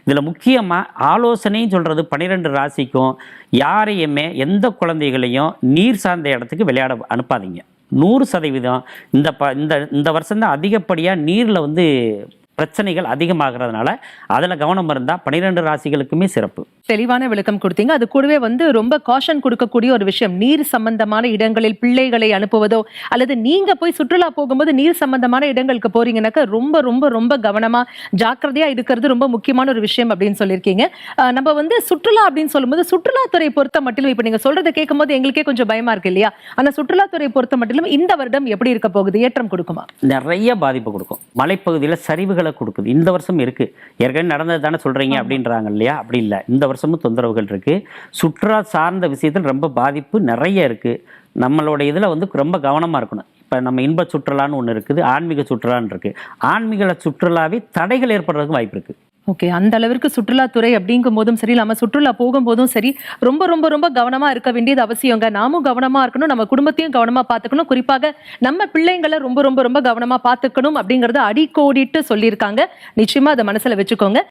இதில் முக்கியமாக ஆலோசனைன்னு சொல்கிறது 12 ராசிக்கும் யாரையுமே எந்த குழந்தைகளையும் நீர் சார்ந்த இடத்துக்கு விளையாட அனுப்பாதீங்க. 100% இந்த வருஷம்தான் அதிகப்படியாக நீரில் பிரச்சனைகள் அதிகமாகிறதுனால அதில் கவனம் இருந்தால் 12 ராசிகளுக்குமே சிறப்பு. தெளிவான விளக்கம் கொடுத்தீங்க. அது கூடவே ரொம்ப காஷன் கொடுக்கக்கூடிய ஒரு விஷயம், நீர் சம்பந்தமான இடங்களில் பிள்ளைகளை அனுப்புவதோ அல்லது நீங்க போய் சுற்றுலா போகும்போது நீர் சம்பந்தமான இடங்களுக்கு போறீங்கன்னாக்க ரொம்ப ரொம்ப ரொம்ப கவனமா ஜாக்கிரதையா இருக்கிறது ரொம்ப முக்கியமான ஒரு விஷயம் அப்படின்னு சொல்லியிருக்கீங்க. நம்ம சுற்றுலா அப்படின்னு சொல்லும்போது சுற்றுலாத்துறை பொறுத்த மட்டிலும் இப்ப நீங்க சொல்றதை கேட்கும் போது எங்களுக்கே கொஞ்சம் பயமா இருக்கு இல்லையா? ஆனா சுற்றுலாத்துறை பொறுத்த மட்டிலும் இந்த வருடம் எப்படி இருக்க போகுது? ஏற்றம் கொடுக்குமா? நிறைய பாதிப்பு கொடுக்கும். மலைப்பகுதியில் சரிவுகளை கொடுக்குது. இந்த வருஷம் இருக்கு. ஏற்கனவே நடந்தது தானே சொல்றீங்க அப்படின்றாங்க இல்லையா? அப்படி இல்லை, இந்த வருஷமும் தொந்தரவுகள் இருக்கு. சுற்றுலா சார்ந்த விஷயத்தில் ரொம்ப பாதிப்பு நிறைய இருக்கு. நம்மளோட இதில் ரொம்ப கவனமாக இருக்கணும். இப்போ நம்ம இன்ப சுற்றுலான்னு ஒன்று இருக்குது, ஆன்மீக சுற்றுலான்னு இருக்கு. ஆன்மீக சுற்றுலாவே தடைகள் ஏற்படுறதுக்கு வாய்ப்பு இருக்கு. ஓகே, அந்த அளவிற்கு சுற்றுலாத்துறை அப்படிங்கும் போதும் சரி, நம்ம சுற்றுலா போகும்போதும் சரி, ரொம்ப ரொம்ப ரொம்ப கவனமா இருக்க வேண்டியது அவசியங்க. நாமும் கவனமா இருக்கணும், நம்ம குடும்பத்தையும் கவனமா பார்த்துக்கணும், குறிப்பாக நம்ம பிள்ளைங்களை ரொம்ப ரொம்ப ரொம்ப கவனமா பார்த்துக்கணும் அப்படிங்கறத அடிக்கோடிட்டு சொல்லியிருக்காங்க. நிச்சயமா அதை மனசுல வச்சுக்கோங்க.